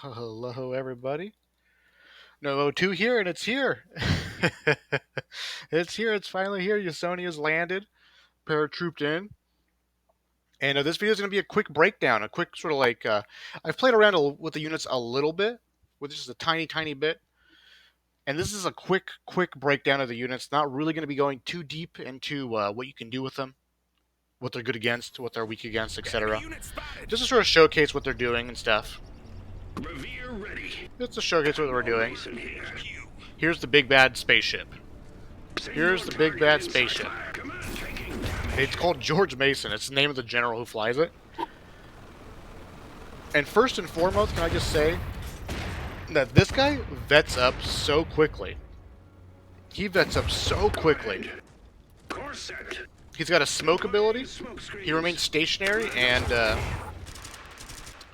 Hello, everybody. No O2 here, and it's here. It's here. It's finally here. Usonia's landed. Paratrooped in. And this video is going to be a quick breakdown, a quick sort of I've played around with the units a little bit, with just a tiny, tiny bit. And this is a quick breakdown of the units. Not really going to be going too deep into what you can do with them, what they're good against, what they're weak against, etc. Just to sort of showcase what they're doing and stuff. Just to showcase what we're doing. Here's the big bad spaceship. Here's the big bad spaceship. It's called George Mason. It's the name of the general who flies it. And first and foremost, can I just say that this guy vets up so quickly. He vets up so quickly. He's got a smoke ability. He remains stationary and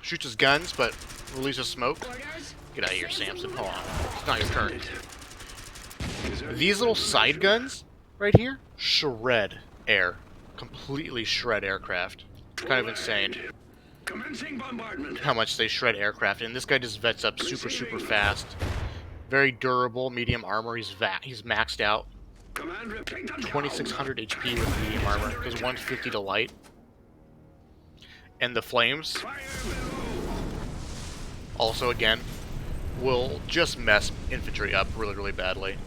shoots his guns, but releases smoke. Get out of here, Samson. Hold on. It's not your turn. These little side guns right here shred air. Completely shred aircraft. Kind of insane how much they shred aircraft. And this guy just vets up super fast. Very durable, medium armor. He's maxed out. 2600 HP with medium armor. Does 150 to light. And the flames, also again, will just mess infantry up really badly.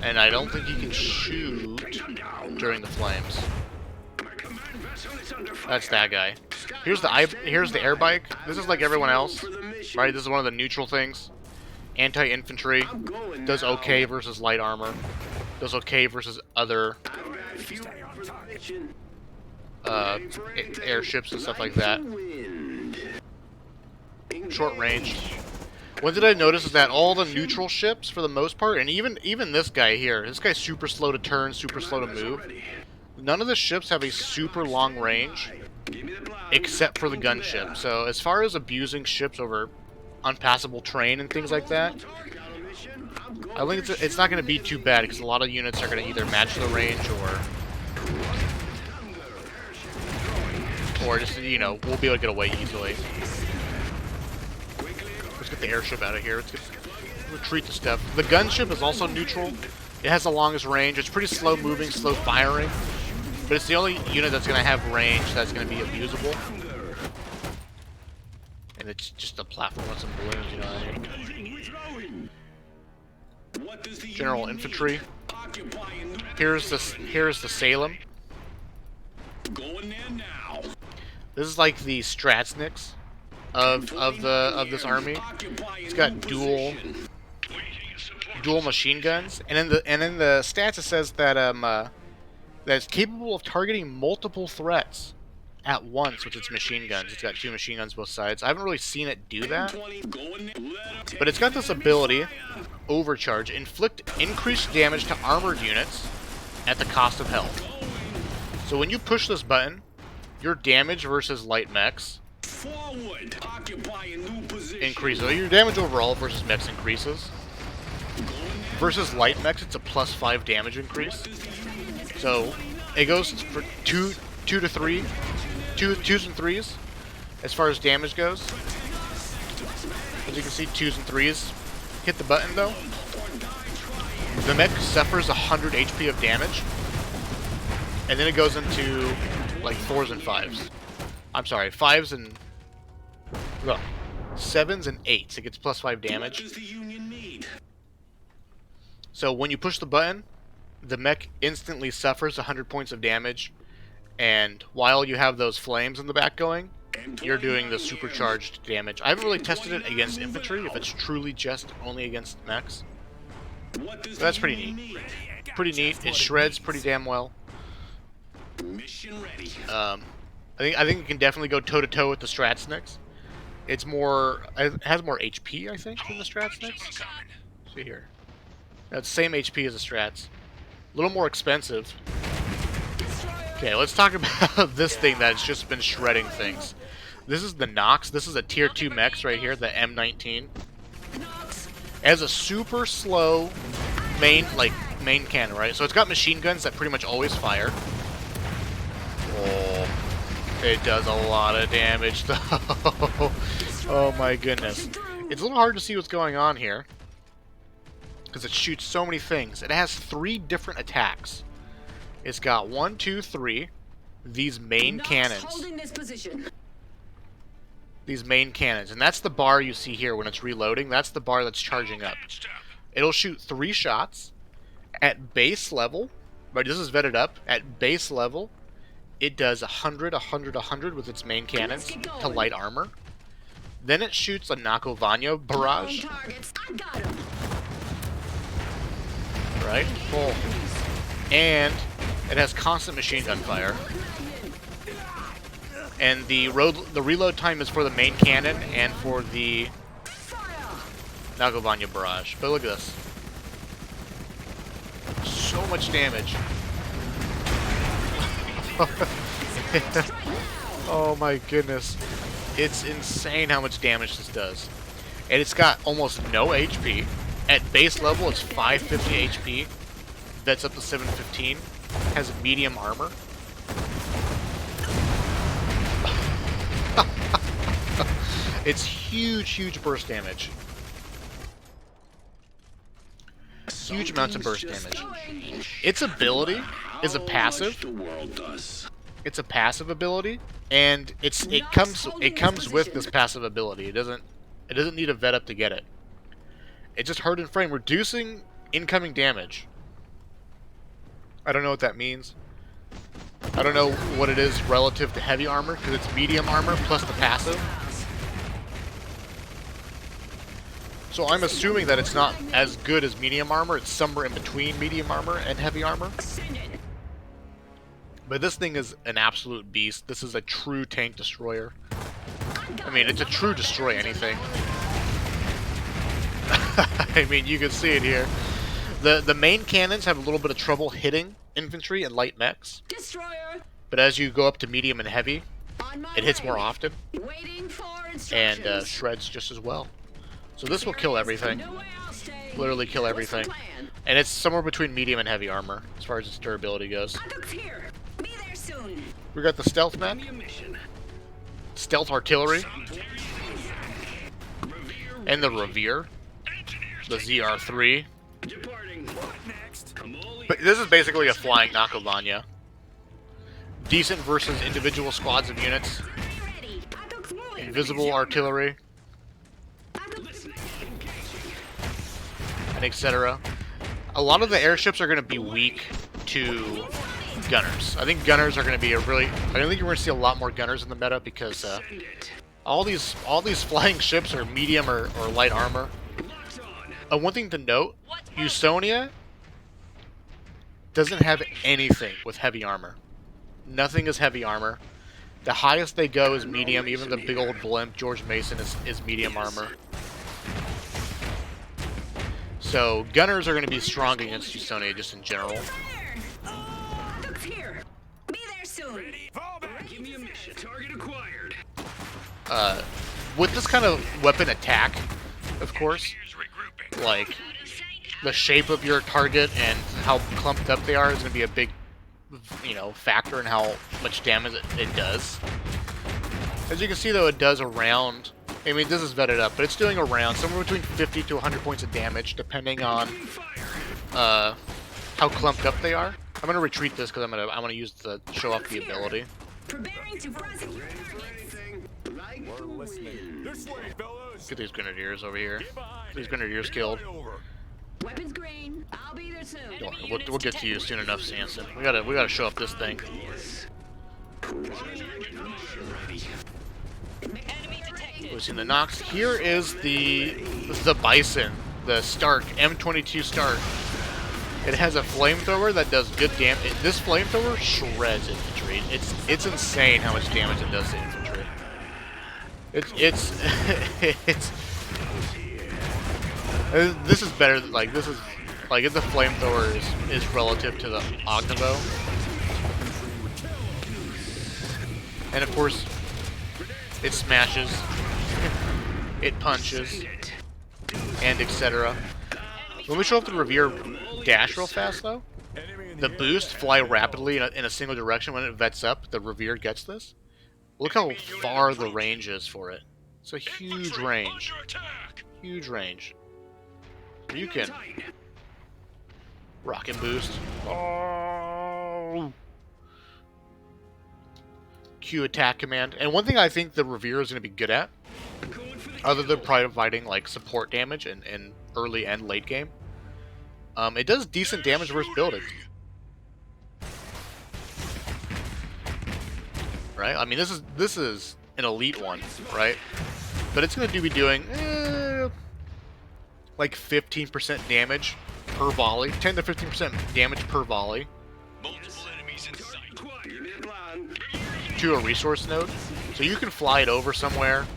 And I don't think he can shoot during the flames. That's that guy. Here's the air bike. This is like everyone else, right? This is one of the neutral things. Anti-infantry does okay versus light armor. Does okay versus other airships and stuff like that. Short range. What did I notice is that all the neutral ships, for the most part, and even this guy here, this guy's super slow to turn, super slow to move. None of the ships have a super long range, except for the gunship. So as far as abusing ships over unpassable terrain and things like that, I think it's not going to be too bad, because a lot of units are going to either match the range or just, you know, we'll be able to get away easily. Let's get the airship out of here. Let's retreat the stuff. The gunship is also neutral. It has the longest range. It's pretty slow moving, slow firing. But it's the only unit that's going to have range that's going to be abusable. And it's just a platform with some balloons, you know what I mean? General infantry. Here's the Salem. This is like the Stratsniks of this army. It's got dual machine guns, and in the stats it says that that it's capable of targeting multiple threats at once with its machine guns. It's got 2 machine guns both sides. I haven't really seen it do that, but it's got this ability, Overcharge, inflict increased damage to armored units at the cost of health. So when you push this button, your damage versus light mechs increases. Your damage overall versus mechs increases. Versus light mechs, it's a +5 damage increase. So it goes for 2 to 3, 2s and 3s as far as damage goes. As you can see, 2s and 3s. Hit the button though. The mech suffers 100 HP of damage, and then it goes into like 4s and 5s. I'm sorry, 5s and 7s and 8s. It gets +5 damage. So when you push the button, the mech instantly suffers 100 points of damage, and while you have those flames in the back going, you're doing the supercharged damage. I haven't really tested it against infantry, if it's truly just only against mechs. But that's pretty neat. Pretty neat. It shreds pretty damn well. I think it can definitely go toe-to-toe with the Stratsniks. It has more HP, I think, than the Stratsniks. See here. That's the same HP as the Strats. A little more expensive. Okay, let's talk about this thing that's just been shredding things. This is the Nox. This is a tier 2 mechs right here, the M19. It has a super slow main cannon, right? So it's got machine guns that pretty much always fire. Oh. It does a lot of damage, though. Oh my goodness. It's a little hard to see what's going on here, because it shoots so many things. It has 3 different attacks. It's got 1, 2, 3. These main cannons. These main cannons. And that's the bar you see here when it's reloading. That's the bar that's charging up. It'll shoot 3 shots at base level. But this is vetted up. At base level, it does 100, 100, 100 with its main cannons to light armor. Then it shoots a Nakovanya barrage. Right? Full. And it has constant machine gun fire. And the reload time is for the main cannon and for the Nakovanya barrage. But look at this. So much damage. Oh my goodness. It's insane how much damage this does. And it's got almost no HP. At base level, it's 550 HP. That's up to 715. Has medium armor. It's huge burst damage. Huge amounts of burst damage. Its ability is a passive. It's a passive ability, and it comes with this passive ability. It doesn't need a vet up to get it. It's just hard in frame, reducing incoming damage. I don't know what that means. I don't know what it is relative to heavy armor, because it's medium armor plus the passive. So I'm assuming that it's not as good as medium armor. It's somewhere in between medium armor and heavy armor. But this thing is an absolute beast. This is a true tank destroyer. I mean, it's a true destroy anything. I mean, you can see it here. The main cannons have a little bit of trouble hitting infantry and light mechs. But as you go up to medium and heavy, it hits more often. And shreds just as well. So this will kill everything. Literally kill everything. And it's somewhere between medium and heavy armor, as far as its durability goes. We got the stealth mech. Stealth artillery. And the Revere. The ZR3. But this is basically a flying Nakovanya. Decent versus individual squads of units. Invisible artillery. And etc. A lot of the airships are going to be weak to gunners. I think gunners are going to be I don't think you're going to see a lot more gunners in the meta, because all these flying ships are medium or light armor. One thing to note, Usonia doesn't have anything with heavy armor. Nothing is heavy armor. The highest they go is medium. Even the big old blimp, George Mason, is medium armor. So gunners are going to be strong against Usonia just in general. With this kind of weapon attack, of course, like the shape of your target and how clumped up they are is going to be a big, factor in how much damage it does. As you can see, though, it does around. I mean, this is vetted up, but it's doing around somewhere between 50 to 100 points of damage, depending on how clumped up they are. I'm gonna retreat this because I want to use the show off the ability. Get these grenadiers over here. These grenadiers killed. Weapons green. I'll be there soon. Don't worry, we'll get to you soon enough, Sanson. We gotta show off this thing. We've seen the Nox. Here is the Bison, the Stark, M22 Stark. It has a flamethrower that does good damage. This flamethrower shreds infantry. It's insane how much damage it does to infantry. This is better. Like this is like if the flamethrower is relative to the Ognivo, and of course it smashes, it punches, and etc. When we show up the Revere dash real fast though, the boost fly rapidly in a single direction when it vets up. The Revere gets this. Look how far the range is for it. It's a huge range. Huge range. You can rocket boost. Oh. Q attack command. And one thing I think the Revere is going to be good at, other than providing like support damage in early and late game, it does decent damage versus buildings. Right? I mean, this is an elite one, right? But it's going to be doing like 15% damage per volley, 10 to 15% damage per volley to a resource node. So you can fly it over somewhere,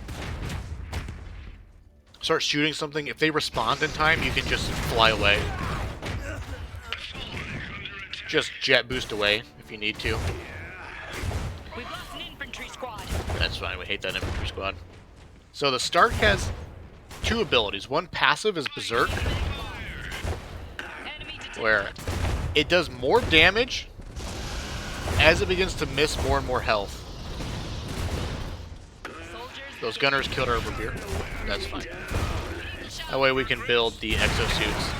start shooting something. If they respond in time, you can just fly away. Just jet boost away if you need to. We've lost an infantry squad. That's fine, we hate that infantry squad. So the Stark has two abilities. One passive is Berserk, where it does more damage as it begins to miss more and more health. Those gunners killed our Revere. That's fine. That way we can build the exosuits.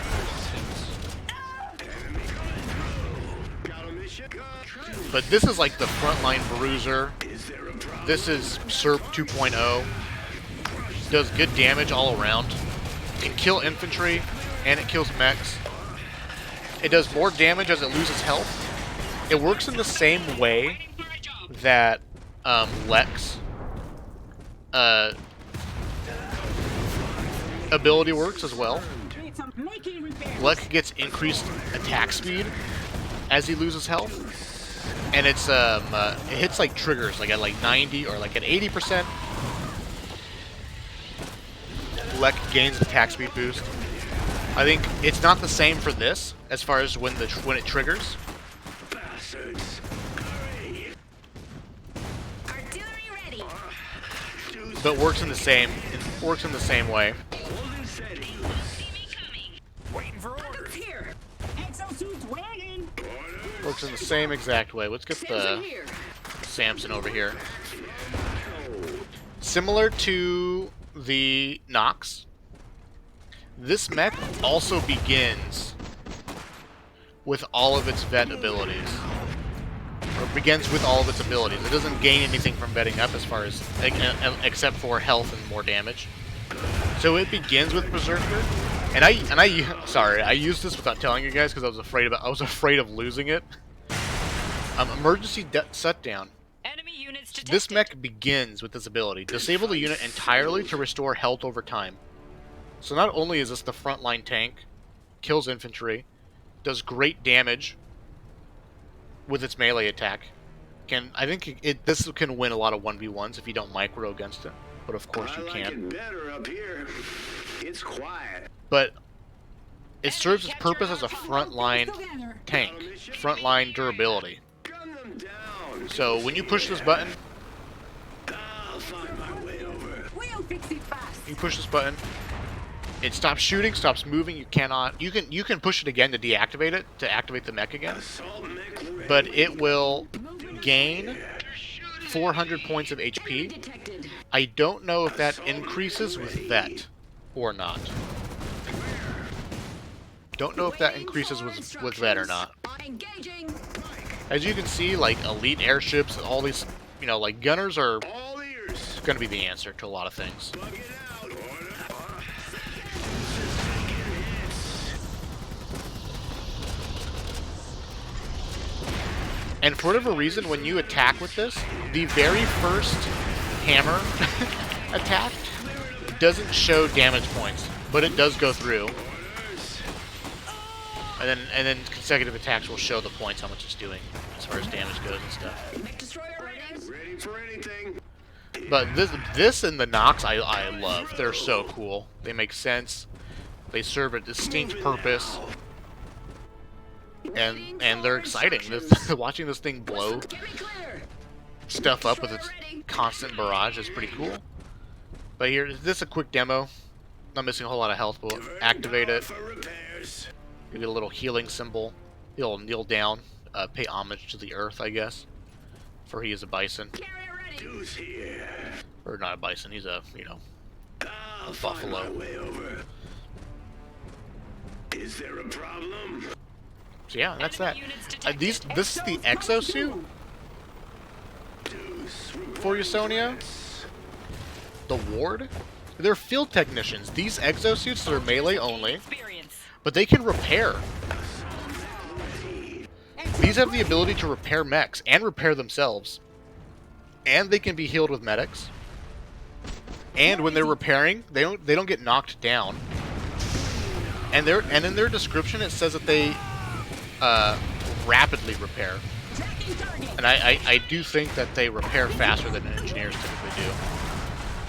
But this is like the frontline bruiser. This is SERP 2.0. Does good damage all around. It can kill infantry, and it kills mechs. It does more damage as it loses health. It works in the same way that Lex ability works as well. Lex gets increased attack speed as he loses health, and it's it hits like triggers, like at like 90 or like at 80%. Lex gains attack speed boost. I think it's not the same for this as far as when it triggers. Artillery ready. But works in the same way. Waiting for orders. Here. Exosuit's wagon. Works in the same exact way. Let's get the Samson over here. Similar to the Nox, this mech also begins with all of its vet abilities. Or begins with all of its abilities. It doesn't gain anything from vetting up as far as, except for health and more damage. So it begins with Berserker. And I used this without telling you guys because I was afraid of losing it. Emergency shutdown. Enemy units detected. This mech begins with this ability. Disable the unit entirely to restore health over time. So not only is this the frontline tank, kills infantry, does great damage with its melee attack. I think this can win a lot of 1v1s if you don't micro against it. But of course you can. Better up here. It's quiet. But it serves its purpose as a frontline tank, frontline durability. Gun them down. So when you push this button, I'll find my way over. We'll fix it fast. you push this button, it stops shooting, stops moving. You can push it again to deactivate it, to activate the mech again. Assault mech ready. But it will gain 400 points of HP. Detected. I don't know if that increases with vet or not. Don't know if that increases with vet or not. Engaging. As you can see, like elite airships, all these, like gunners are All ears. going to be the answer to a lot of things. Plug it out. Order. And for whatever reason, when you attack with this, the very first hammer attack doesn't show damage points, but it does go through. And then consecutive attacks will show the points, how much it's doing as far as damage goes and stuff. Mech destroyer ready. Ready for anything. But this and the Nox I love. They're so cool. They make sense. They serve a distinct purpose. And they're exciting. Watching this thing blow Get me clear. stuff up with its constant barrage is pretty cool. But here, this is a quick demo. Not missing a whole lot of health, but we'll activate it. For repairs. You get a little healing symbol. You'll kneel down, pay homage to the earth, I guess. For he is a bison. Carrier Dude's here. Or not a bison, he's a, you know, I'll a find my buffalo. way over. Is there a problem? So yeah, that's that. This is the exosuit for Usonia. The ward. They're field technicians. These exosuits are melee only, but they can repair. These have the ability to repair mechs and repair themselves. And they can be healed with medics. And when they're repairing, they don't get knocked down. And in their description it says that they rapidly repair. And I do think that they repair faster than engineers typically do.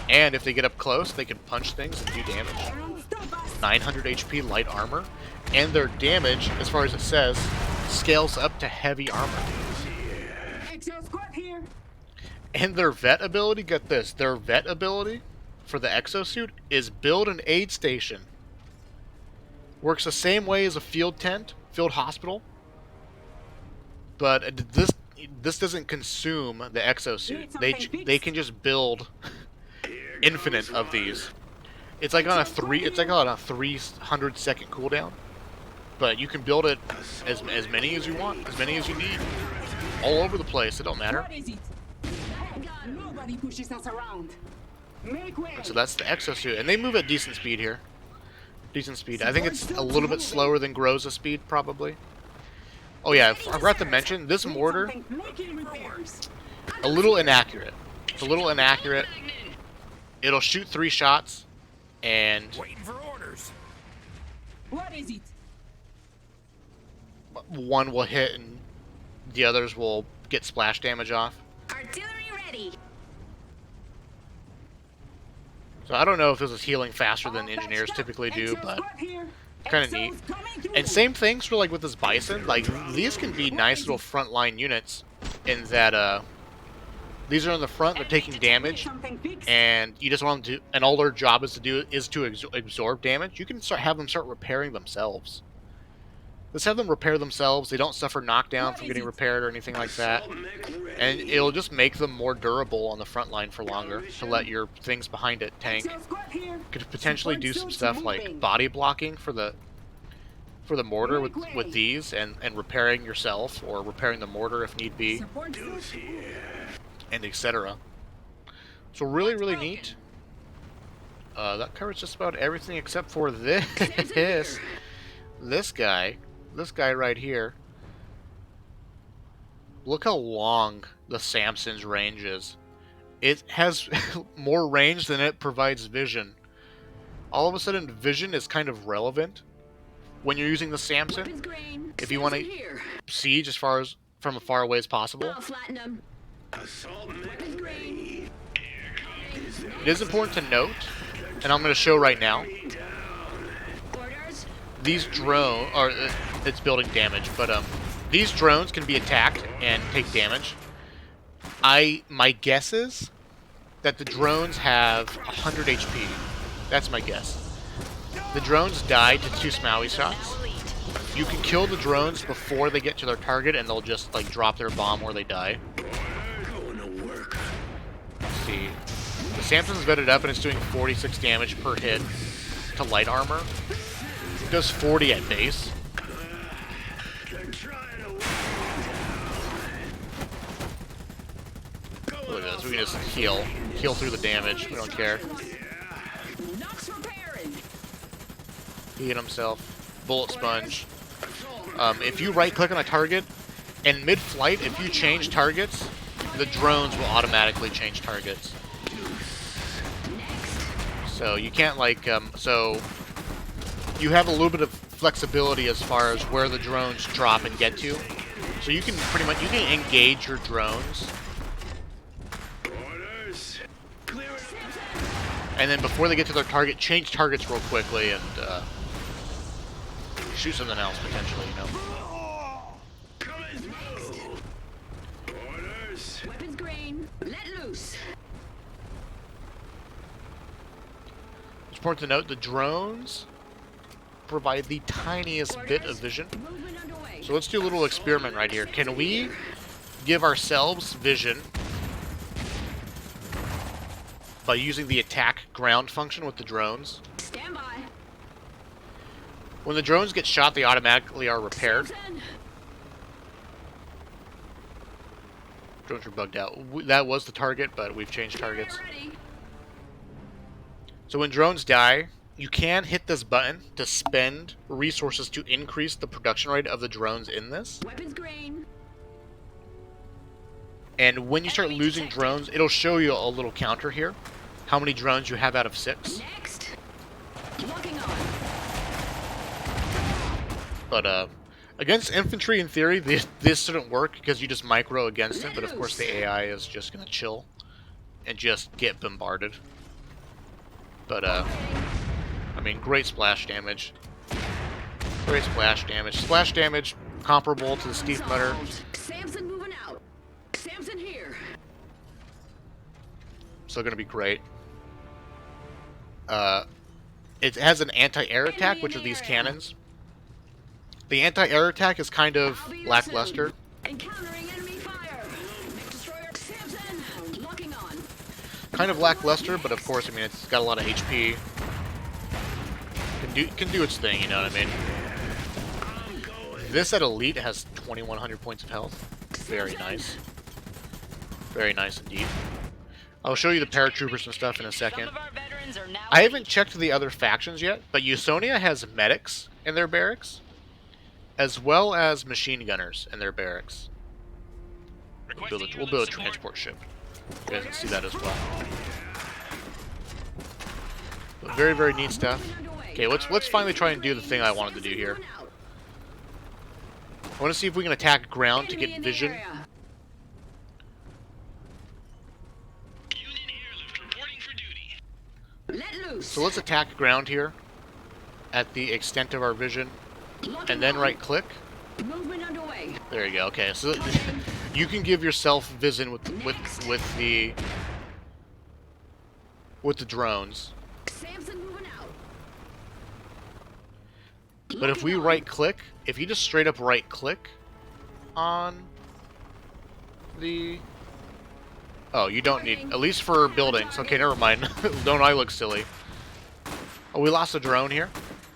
And if they get up close, they can punch things and do damage. 900 HP light armor. And their damage, as far as it says, scales up to heavy armor. And their vet ability, get this, their vet ability for the exosuit is build an aid station. Works the same way as a field tent, field hospital. But this doesn't consume the exosuit. They can just build infinite of these. It's like on a 300-second cooldown. But you can build it as many as you want, as many as you need. All over the place, it don't matter. Nobody pushes us around. Make way. So that's the exosuit, and they move at decent speed here. Decent speed. I think it's a little bit slower than Groza's speed, probably. Oh yeah, I forgot to mention, this mortar, a little inaccurate. It's a little inaccurate. It'll shoot 3 shots, and Waiting for orders. What is it? one will hit, and the others will get splash damage off. Artillery ready. So I don't know if this is healing faster than engineers typically do, but kind of neat. And same things for like with this bison. Like these can be nice little frontline units in that these are in the front, they're taking damage, and you just want them to, and all their job is to absorb damage. You can have them start repairing themselves. Let's have them repair themselves. They don't suffer knockdown from getting repaired or anything like that. And it'll just make them more durable on the front line for longer to let your things behind it tank. Could potentially do some stuff like body blocking for the mortar with these and repairing yourself or repairing the mortar if need be. And etc. So really, really neat. That covers just about everything except for this guy. This guy right here. Look how long the Samson's range is. It has more range than it provides vision. All of a sudden, vision is kind of relevant when you're using the Samson. If you want to siege as far as from as far away as possible. It is important to note, and I'm going to show right now. These drones are it's building damage, but these drones can be attacked and take damage. My guess is that the drones have 100 HP. That's my guess. The drones die to 2 Smaui shots. You can kill the drones before they get to their target, and they'll just like drop their bomb where they die. Let's see. The Samson's vetted up, and it's doing 46 damage per hit to light armor. It does 40 at base. Look at this, we can just heal through the damage, we don't care. He hit himself. Bullet sponge. If you right click on a target, and mid-flight, if you change targets, the drones will automatically change targets. So you can't like, so you have a little bit of flexibility as far as where the drones drop and get to. So you can pretty much, you can engage your drones. And then before they get to their target, change targets real quickly and shoot something else potentially, you know. Weapons green. Let loose. It's important to note the drones provide the tiniest bit of vision. So let's do a little experiment right here. Can we give ourselves vision by using the attack ground function with the drones. Stand by. When the drones get shot, they automatically are repaired. Samson. Drones are bugged out. That was the target, but we've changed targets. Ready. So when drones die, you can hit this button to spend resources to increase the production rate of the drones in this. Weapons green. And when you start losing drones, it'll show you a little counter here. How many drones you have out of 6. Next. Locking on. But against infantry, in theory, this shouldn't work because you just micro against it. But of course, the AI is just gonna chill and just get bombarded. But I mean, great splash damage. Great splash damage. Splash damage comparable to the Steve Mutter. Samson moving out. Samson here. So gonna be great. It has an anti-air attack, which are these cannons. The anti-air attack is kind of lackluster. Encountering enemy fire. Destroyer Samson. Locking on. Kind of lackluster, but of course, I mean, it's got a lot of HP. Can do its thing, you know what I mean? This at Elite has 2,100 points of health. Very nice. Very nice indeed. I'll show you the paratroopers and stuff in a second. I haven't checked the other factions yet, but Usonia has medics in their barracks, as well as machine gunners in their barracks. We'll build a transport ship. You guys can see that as well. But very, very neat stuff. Okay, let's finally try and do the thing I wanted to do here. I want to see if we can attack ground to get vision. Let loose. So let's attack ground here at the extent of our vision, and then right click. Movement underway. There you go. Okay, so you can give yourself vision with the drones. Samson moving out. But if we right click, if you just straight up right click on the... Oh, you don't need... At least for buildings. Okay, never mind. Don't I look silly. Oh, we lost a drone here.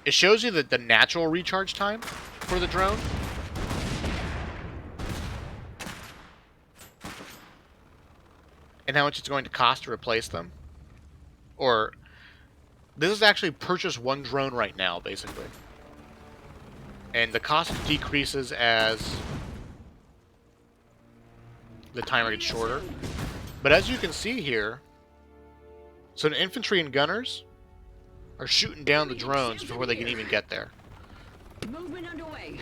It shows you the natural recharge time for the drone. And how much it's going to cost to replace them. Or... This is actually purchase one drone right now, basically. And the cost decreases as the timer gets shorter. But as you can see here, so the infantry and gunners are shooting down the drones before they can even get there. Movement underway.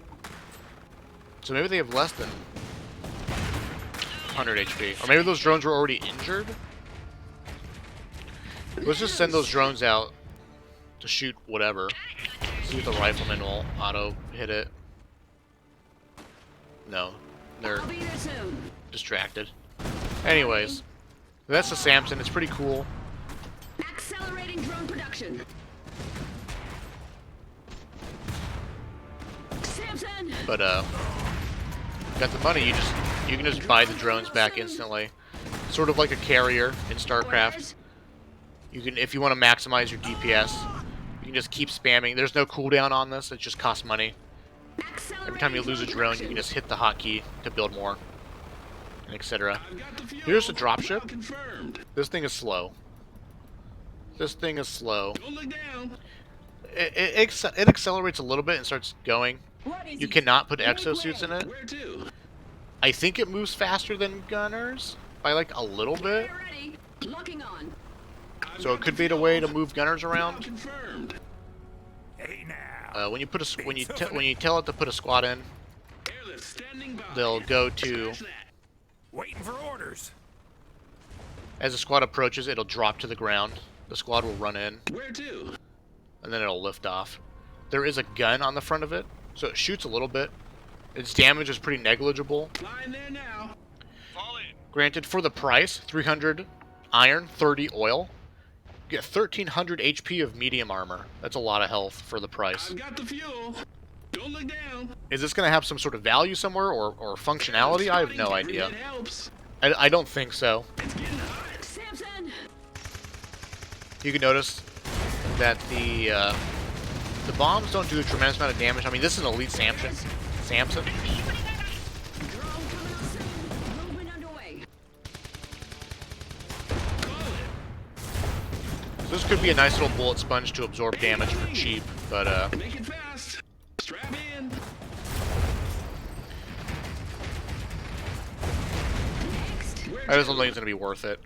So maybe they have less than 100 HP. Or maybe those drones were already injured? Let's just send those drones out to shoot whatever. See if the rifleman will auto hit it. No, they're I'll be there soon. distracted. Anyways, that's the Samson. It's pretty cool. Accelerating drone production. Samson. But got the money. You can just buy the drones back instantly. Sort of like a carrier in StarCraft. You can, if you want to maximize your DPS, you can just keep spamming. There's no cooldown on this. It just costs money. Every time you lose a drone, you can just hit the hotkey to build more, and etc. Here's the dropship. This thing is slow. This thing is slow. It accelerates a little bit and starts going. You cannot put exosuits in it. I think it moves faster than gunners by like a little bit. Locking on. So it could be the way to move gunners around. Hey now. When you tell it to put a squad in, they'll go to. Waiting for orders. As the squad approaches, it'll drop to the ground. The squad will run in. Where to? And then it'll lift off. There is a gun on the front of it, so it shoots a little bit. Its damage is pretty negligible. Flying there now. Fall in. Granted, for the price, 300 iron, 30 oil. You get 1,300 HP of medium armor. That's a lot of health for the price. I've got the fuel. Don't look down. Is this going to have some sort of value somewhere or functionality? I have no idea. I don't think so. It's getting hot. Samson. you can notice that the bombs don't do a tremendous amount of damage. I mean, this is an elite Samson. Movement underway. So this could be a nice little bullet sponge to absorb damage for cheap, but Make it fast. Strap in. I just don't think it's gonna be worth it.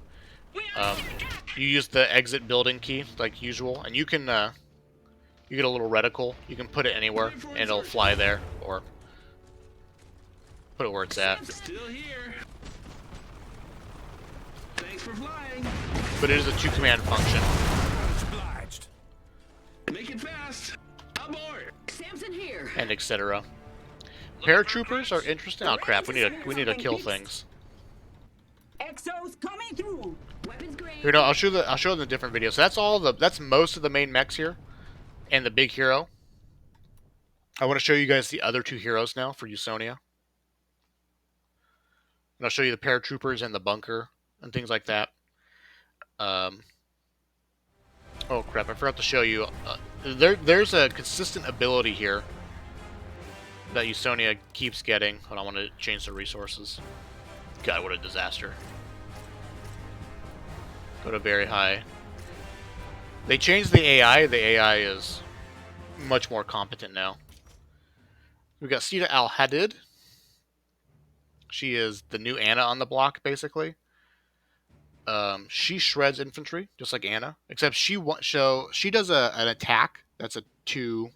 You use the exit building key like usual, and you can you get a little reticle. You can put it anywhere, and it'll fly there, or put it where it's at. Still here. Thanks for flying. But it is a 2-command function. Obliged. Make it fast. Aboard. Samson here. And etc. Paratroopers are interesting. Oh crap! We need to kill things. Exos coming through. Weapons grade. Here, no, I'll show them in a different video. So that's most of the main mechs here, and the big hero. I want to show you guys the other 2 heroes now for Usonia. And I'll show you the paratroopers and the bunker and things like that. Oh crap! I forgot to show you. There's a consistent ability here that Usonia keeps getting. Hold on, I want to change the resources. God, what a disaster. Go to very high. They changed the AI. The AI is much more competent now. We've got Cedar Al Hadid. She is the new Anna on the block, basically. She shreds infantry, just like Anna, except she does an attack that's a 2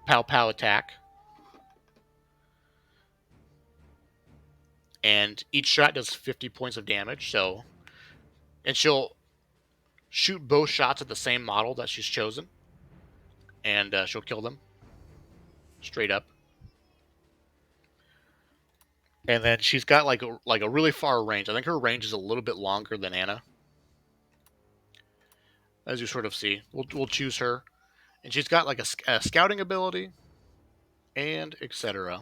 pow attack. And each shot does 50 points of damage, and she'll shoot both shots at the same model that she's chosen, and she'll kill them straight up. And then she's got like a really far range. I think her range is a little bit longer than Anna, as you sort of see. We'll choose her, and she's got like a scouting ability, and etc.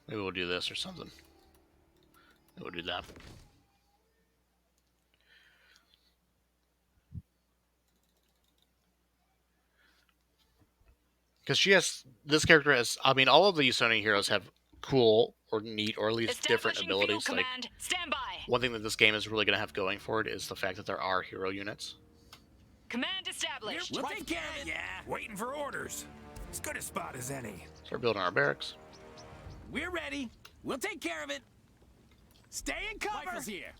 Maybe we'll do this or something. We'll do that. Because this character has, I mean, all of the Usonia heroes have cool or neat or at least different abilities. Like, stand by. one thing that this game is really going to have going for it is the fact that there are hero units. Command established. We'll take care of it. Yeah, waiting for orders. As good a spot as any. Start building our barracks. We're ready. We'll take care of it. Stay in cover. Rifles here.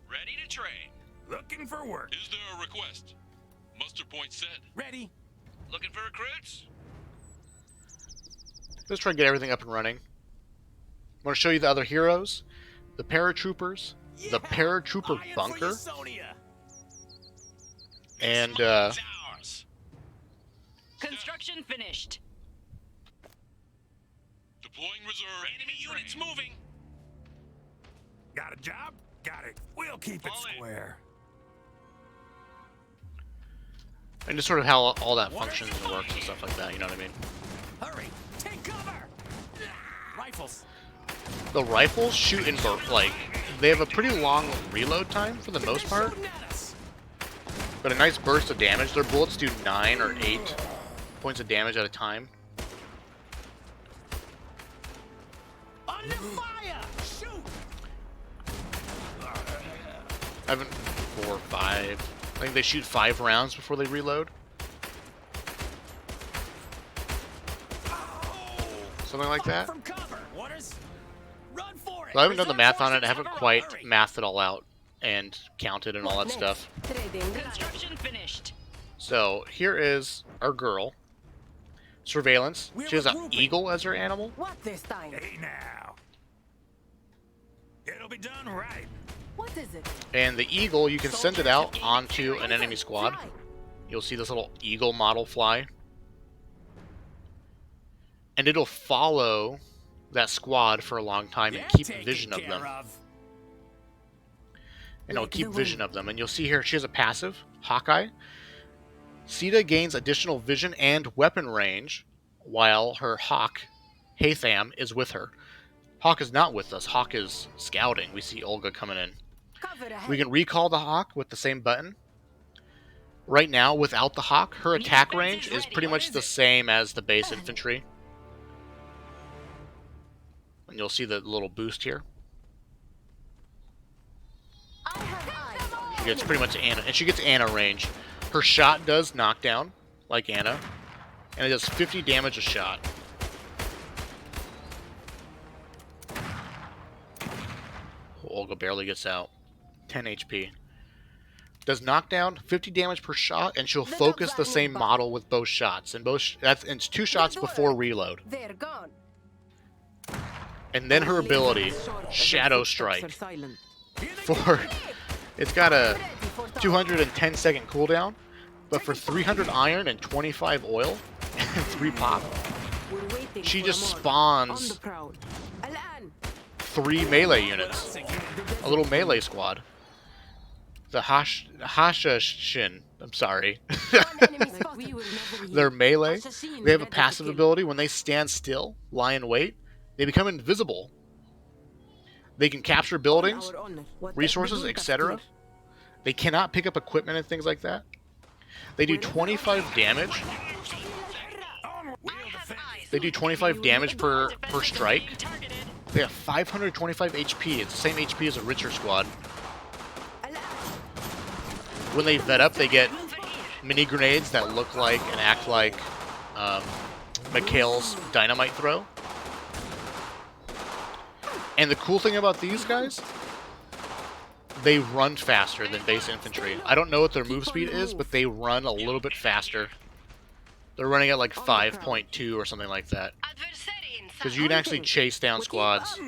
Ready to train. Looking for work. Is there a request? Muster point set. Ready. Looking for recruits? Let's try and get everything up and running. I want to show you the other heroes. The Paratroopers. The Paratrooper Iron for bunker. Usonia. And, It's ours. Construction finished. Deploying reserve. Enemy units moving. Got a job? Got it. We'll keep it Fall in. square. and just sort of how all that functions and works and stuff like that, you know what I mean? Hurry. Take cover. Rifles. The rifles shoot in, like, they have a pretty long reload time for the most part, Shooting at us. but a nice burst of damage. Their bullets do 9 or 8 points of damage at a time. Under fire. Shoot. I haven't 4 or 5. I think they shoot 5 rounds before they reload. Something like that. From cover. Orders. Run for it. So I haven't done the math on it. I Reserve haven't forces, quite hurry. mathed it all out and counted and all that stuff. Construction finished. So here is our girl. Surveillance. We're She has an regrouping. eagle as her animal. What this time? Hey now. It'll be done right. What is it? And the eagle, you can send it out onto an enemy squad. Fly. You'll see this little eagle model fly. And it'll follow that squad for a long time and They're keep taken vision of care them. of. And it'll Like keep the vision wind. of them. And you'll see here, she has a passive, Hawkeye. Sita gains additional vision and weapon range while her hawk, Haytham, is with her. Hawk is not with us. Hawk is scouting. We see Olga coming in. Cover ahead. We can recall the Hawk with the same button. Right now, without the Hawk, her attack range is pretty much the same as the base infantry. And you'll see the little boost here. I have eyes. She gets pretty much Anna, and she gets Anna range. Her shot does knockdown, like Anna, and it does 50 damage a shot. Olga barely gets out. 10 HP. Does knockdown, 50 damage per shot, and she'll focus the same model with both shots. And it's 2 shots before reload. They're gone. And then her ability, Shadow Strike. It's got a 210 second cooldown, but for 300 iron and 25 oil and 3 pop, she just spawns 3 melee units. A little melee squad. The Hashashin. I'm sorry. They're melee. They have a passive ability. When they stand still, lie in wait, they become invisible. They can capture buildings, resources, etc. They cannot pick up equipment and things like that. They do 25 damage. They do 25 damage per strike. They have 525 HP. It's the same HP as a Richer squad. When they vet up, they get mini grenades that look like and act like Mikhail's dynamite throw. And the cool thing about these guys, they run faster than base infantry. I don't know what their move speed is, but they run a little bit faster. They're running at like 5.2 or something like that. Because you can actually chase down squads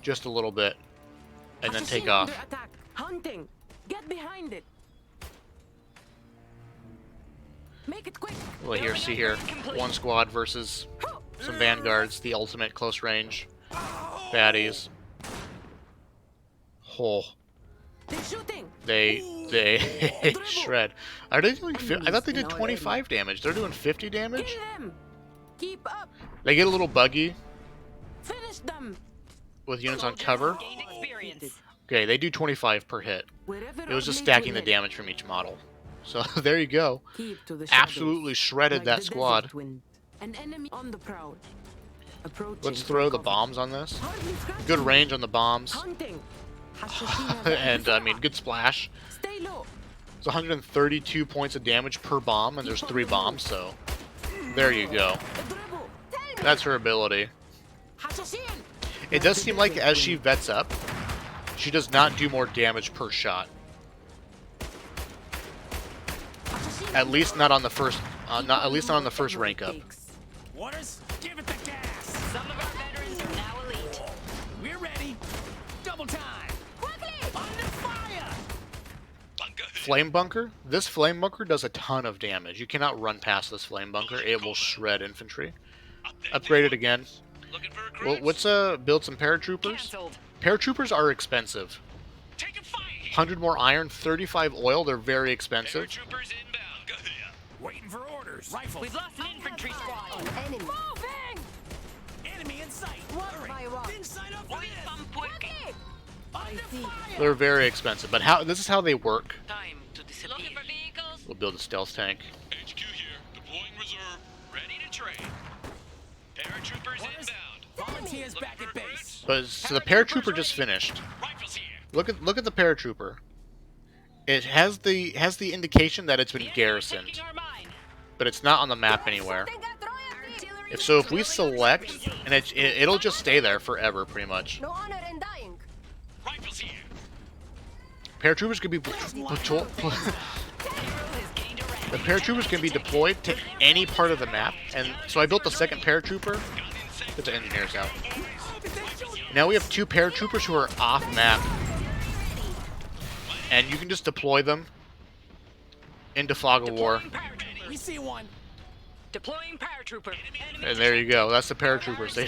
just a little bit and then take off. Hunting. Get behind it. Make it quick. Well, here, see here, 1 squad versus some vanguards, the ultimate close range baddies. Oh, They're shooting. they shred. Are they doing? I thought they did 25 damage. They're doing 50 damage. Kill them. Keep up. They get a little buggy Finish them. with units on cover. Gained experience. Okay, they do 25 per hit. Wherever It was just our stacking blade the will damage from each model. So there you go. head. Keep to the shadows, Absolutely shredded like that the squad. desert wind. An enemy on the prowl. Approaching Let's for throw the cover. bombs on this. Hardly scratching. Good range on the bombs. Hunting. Hashashina And, I mean, good splash. Stay low. It's 132 points of damage per bomb, and there's 3 bombs, so there you go. Dribble. That's her ability. Hashashin. It does seem like as she vets up, she does not do more damage per shot. At least not on the first, at least not on the first rank up. Orders? Give it the gas. Some of our veterans are now elite. We're ready. Double time. Quickly. Under fire. Flame bunker. This flame bunker does a ton of damage. You cannot run past this flame bunker. It will shred infantry. Upgrade it again. Looking for Well, recruits? let's build some paratroopers. Cancelled. Paratroopers are expensive. Taking fire. 100 more iron, 35 oil. They're very expensive. Paratroopers inbound. Waiting for orders. Rifles. We've lost an infantry squad. Enemy. Moving. Enemy in sight. One Hurry. by one. Didn't sign up for Oil this. pump working. Under see. fire. They're very expensive. But how? This is how they work. Time to disappear. Looking for vehicles? We'll build a stealth tank. HQ here. Deploying reserve. Ready to train. Paratroopers Orders? inbound. Volunteers Looking back for at base. But so the paratrooper just finished. Rifles here. Look at the paratrooper. It has the indication that it's been garrisoned, Taking our mine. but it's not on the map anywhere. They got royalty. If we select, and it'll just stay there forever, pretty much. No honor in dying. Rifles here. Paratroopers can be Hero has gained a rank. the paratroopers can be deployed to any part of the map, and so I built the second paratrooper. Get the engineers out. Now we have 2 paratroopers who are off map, and you can just deploy them into Fog of War. Deploying paratrooper. We see one. Deploying paratrooper. Enemy And there you go. That's the paratroopers. They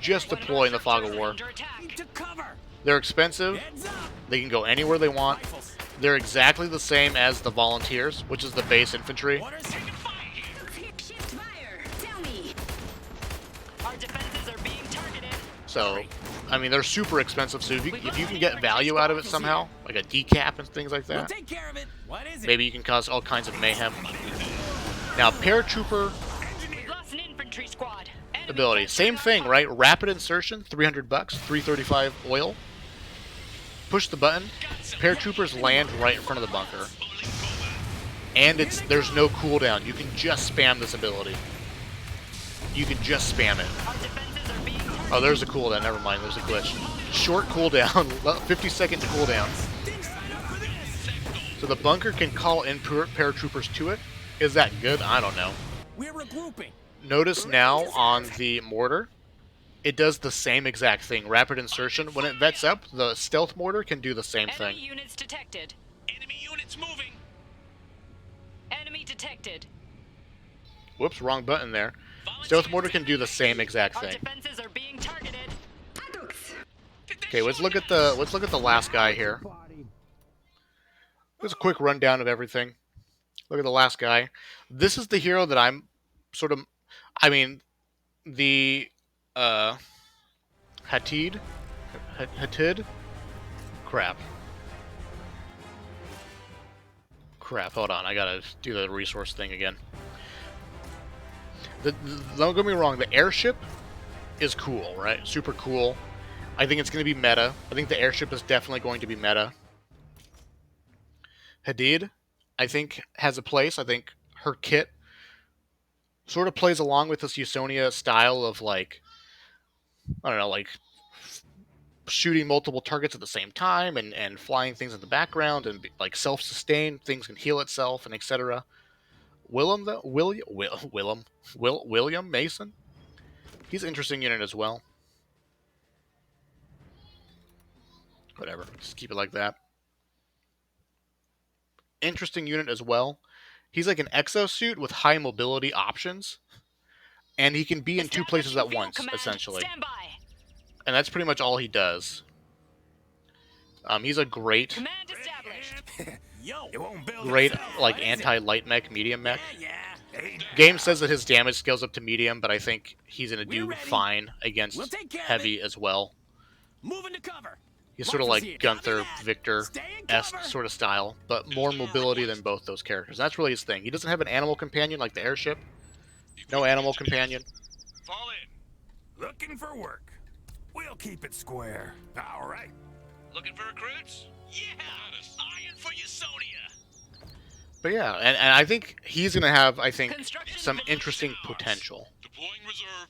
just deploy in the Fog of War. under attack. Need to cover. They're expensive. Heads up. They can go anywhere they want. Rifles. They're exactly the same as the volunteers, which is the base infantry. Orders. Taking fire here. Shift fire. Tell me. Our defenses are being targeted. So, I mean, they're super expensive. So if you can get value out of it somehow, like a decap and things like We'll that, take care of it. What is it? maybe you can cause all kinds of mayhem. Now, Paratrooper We've lost an infantry squad. Enemy ability, captured same our thing, fire. right? Rapid insertion, $300, 335 oil. Push the button. Paratroopers land right in front of the bunker, and there's no cooldown. You can just spam this ability. You can just spam it. Our defenses are being targeted. Oh, there's a cooldown. Never mind. There's a glitch. Short cooldown. 50-second cooldown. So the bunker can call in paratroopers to it. Is that good? I don't know. We're regrouping. Notice now on the mortar, it does the same exact thing. Rapid insertion. When it vets up, the stealth mortar can do the same Enemy thing. units detected. Enemy units moving. Enemy detected. Whoops, wrong button there. Stealth mortar can do the same exact Our thing. defenses are being targeted. Okay, let's look at the last guy here. Just a quick rundown of everything. Look at the last guy. This is the hero that I'm sort of, I mean, the Hadid. Crap. Hold on, I gotta do the resource thing again. Don't get me wrong, the airship is cool, right? Super cool. I think it's going to be meta. I think the airship is definitely going to be meta. Hadid, I think, has a place. I think her kit sort of plays along with this Usonia style of, like, I don't know, like shooting multiple targets at the same time and flying things in the background and like self-sustain, things can heal itself and etc. William Mason, he's an interesting unit as well. Whatever, just keep it like that. Interesting unit as well. He's like an exosuit with high mobility options, and he can be in two places at once, essentially. Stand by. And that's pretty much all he does. He's a great, Command established. Yo, it won't build great itself. like What is it? anti-light mech, medium mech. Yeah. Hey, Game says that his damage scales up to medium, but I think he's gonna We're do ready. fine against We'll take care of heavy as well. moving to cover. He's sort of Rifles like here. Gunther, Copy that. Victor Stay in esque cover. sort of style, but more mobility than both those characters. That's really his thing. He doesn't have an animal companion like the airship. No animal companion. Fall in. Looking for work. We'll keep it square. All right. Looking for recruits? Yeah. Iron for Usonia. But yeah, and I think he's gonna have, I think, Construction some finished. interesting potential. Deploying reserve.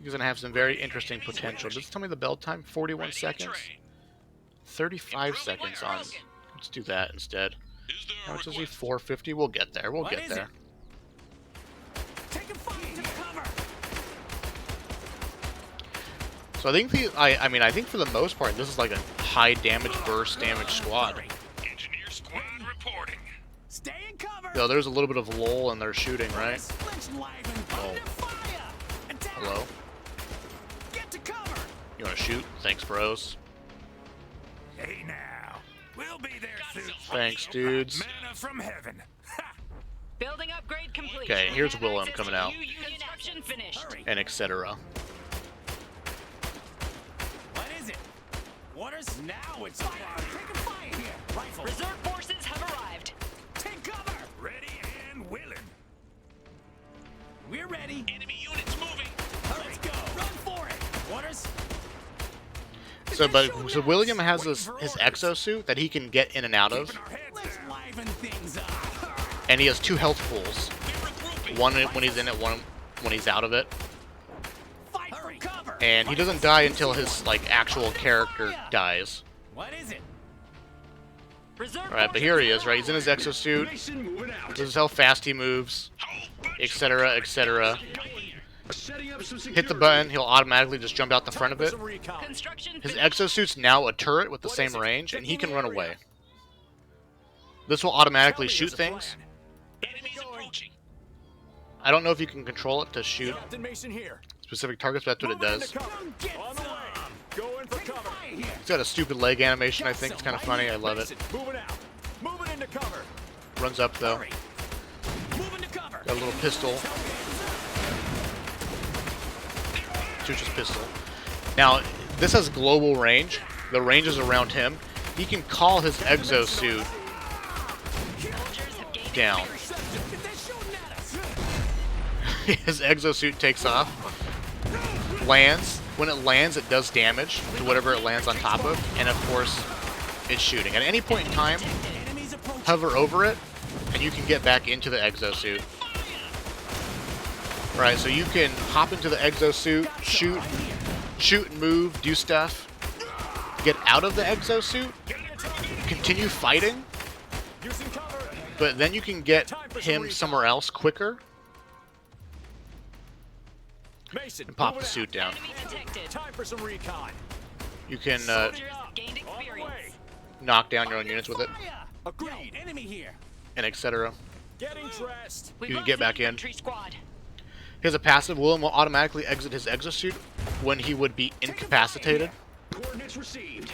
He's gonna have some very interesting potential. Does it tell me the build time? 41 Ready to seconds. train. 35 seconds on. Let's do that instead. Is there How a much is he? request? 450. We'll get there. We'll What get is there. Taking fire to cover. So I think I think for the most part, this is like a high damage burst damage squad. Engineer squad reporting. Stay in cover. Though there's a little bit of lull in their shooting, right? Let's liven Oh. under fire. Attack. Hello? Get to cover. You wanna shoot? Thanks, bros. Hey now. We'll be there soon. Thanks, dudes. Manna from heaven. Ha! Building upgrade complete. Okay, here's We have Willem access coming to out. new Union Construction finished. Hurry. And etc. What is it? Orders? Now it's fire. Taking fire here. Rifle. Reserve forces have arrived. Take cover. Ready and willing. We're ready. Enemy units moving. Let's go. Run for it. Orders? So William has his exosuit that he can get in and out of, Keeping our heads Let's down. liven things up. and he has 2 health pools. We're regrouping. One when he's in it, one when he's out of it. Fight for cover. And he doesn't die until his like actual character dies. What is it? Reserve Alright, but here he is, right? He's in his exosuit. Mission moving out. This is how fast he moves, etc., etc. Setting up some security. Hit the button, he'll automatically just jump out the front of it. Construction His finished. exosuit's now a turret with the same range, and he can run away. This will automatically shoot things. Enemies approaching. I don't know if you can control it to shoot Captain Mason here. specific targets, but that's what it does. Come get On the some. way. Going for Take cover. fire here. It's got a stupid leg animation, I think. It's kind of funny. I love it. Mason, moving out. Moving into cover. Runs up, though. Hurry. Moving to cover. Got a little pistol. Shoots his pistol. Now, this has global range. The range is around him. He can call his exosuit down. His exosuit takes off, lands. When it lands, it does damage to whatever it lands on top of, and of course, it's shooting. At any point in time, hover over it, and you can get back into the exosuit. Right, so you can hop into the exosuit, shoot and move, do stuff, get out of the exosuit, continue fighting, but then you can get him somewhere else quicker Mason, and pop move the it suit down. Enemy detected. out. Time for some recon. You can Soldiers gained On the experience. way. knock down your own units with it, Agreed. Enemy here. and etc. Getting dressed. We've You can lost get an back in. infantry squad. He has a passive. Willem will automatically exit his exosuit when he would be incapacitated. Coordinates received.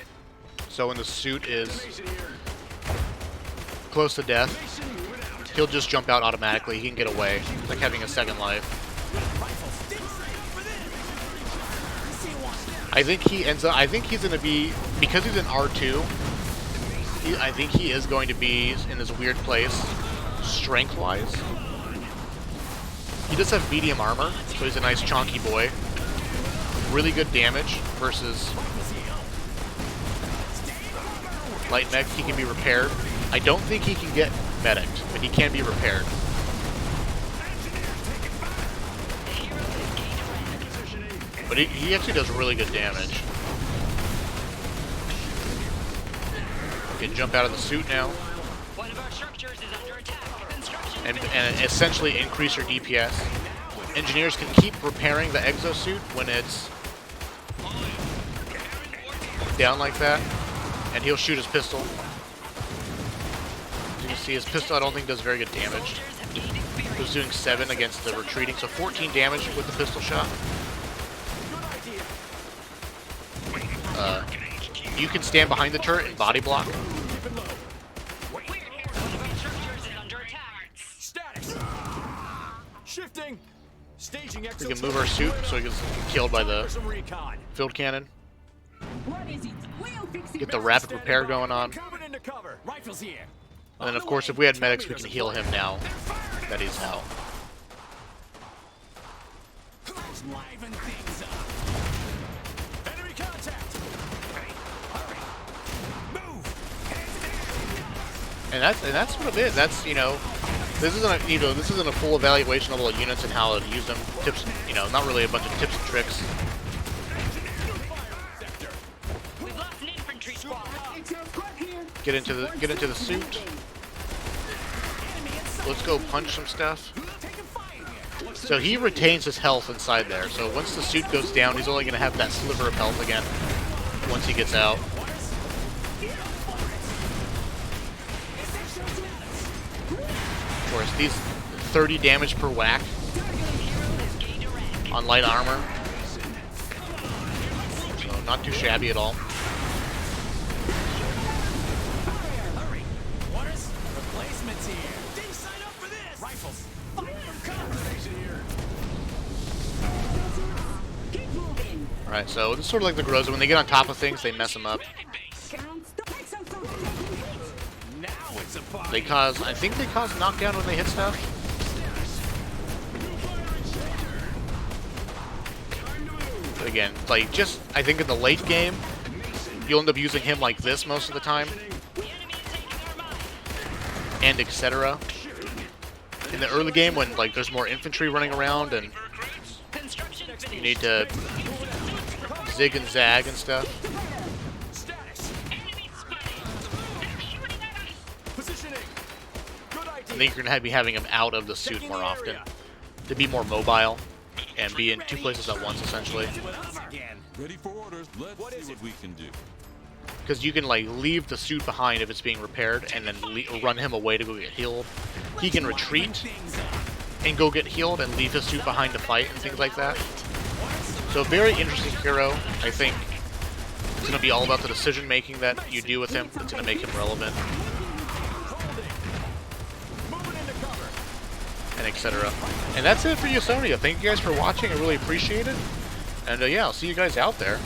So when the suit is Mason here. close to death, Mason, moving out. he'll just jump out automatically. He can get away. It's like having a second life. I think he ends up. I think he's going to be, because he's an R2. I think he is going to be in this weird place, strength-wise. He does have medium armor, so he's a nice chonky boy. Really good damage versus light mech. He can be repaired. I don't think he can get medicked, but he can be repaired. But he actually does really good damage. You can jump out of the suit now One of our structures is under attack. Construction and finished. essentially increase your DPS. Engineers can keep repairing the exosuit when it's down like that, and he'll shoot his pistol. As you can see, his pistol I don't think does very good damage. Soldiers have gained experience. It was doing 7 against the retreating, so 14 damage with the pistol shot. You can stand behind the turret and body block. One of our structures is under attack. Status. Shifting. Staging We exo. can move our suit so he gets killed by the Some recon. field cannon. What is it? We'll fix it. Get the rapid repair going on. Coming into cover. Rifles here. And then, of course, if we had medics, we can heal him now that he's out. Let's liven things up. Enemy contact. Move. And that's what it is. That's, you know, this isn't a full evaluation of all the units and how to use them. Tips, you know, not really a bunch of tips and tricks. We've lost an infantry squad. It's your squad here. Get into the suit. Let's go punch some stuff. Taking fire here. So he retains his health inside there. So once the suit goes down, he's only going to have that sliver of health again once he gets out. Of course, these 30 damage per whack on light armor. So not too shabby at all. Hurry. Waters. Replacements here. Didn't sign up for this. Rifles. Fire for cover. Mason here. Keep moving. Alright, so this is sort of like the Groza. When they get on top of things, they mess them up. Can't stop. Take some hit. Now it's a party. They cause, I think they cause knockdown when they hit stuff. But again, like just, I think in the late game, you'll end up using him like this most of the time, The enemy is taking our mine. and etc. In the early game, when like there's more infantry running around and Construction finished. you need to zig and zag and stuff. Status. Enemy spotted. They're shooting at us. Positioning. Good idea. I think you're gonna be having him out of the suit more often to be more mobile and be in 2 places at once essentially. Again. Ready for orders. Let's see what we can do. Because you can like leave the suit behind if it's being repaired, and then run him away to go get healed. He can retreat Things up. and go get healed and leave his suit behind to fight and things like that. So a very interesting hero. I think it's going to be all about the decision making that you do with him. It's going to make him relevant, Moving into cover. and etc. And that's it for Usonia. Thank you guys for watching. I really appreciate it. And yeah, I'll see you guys out there.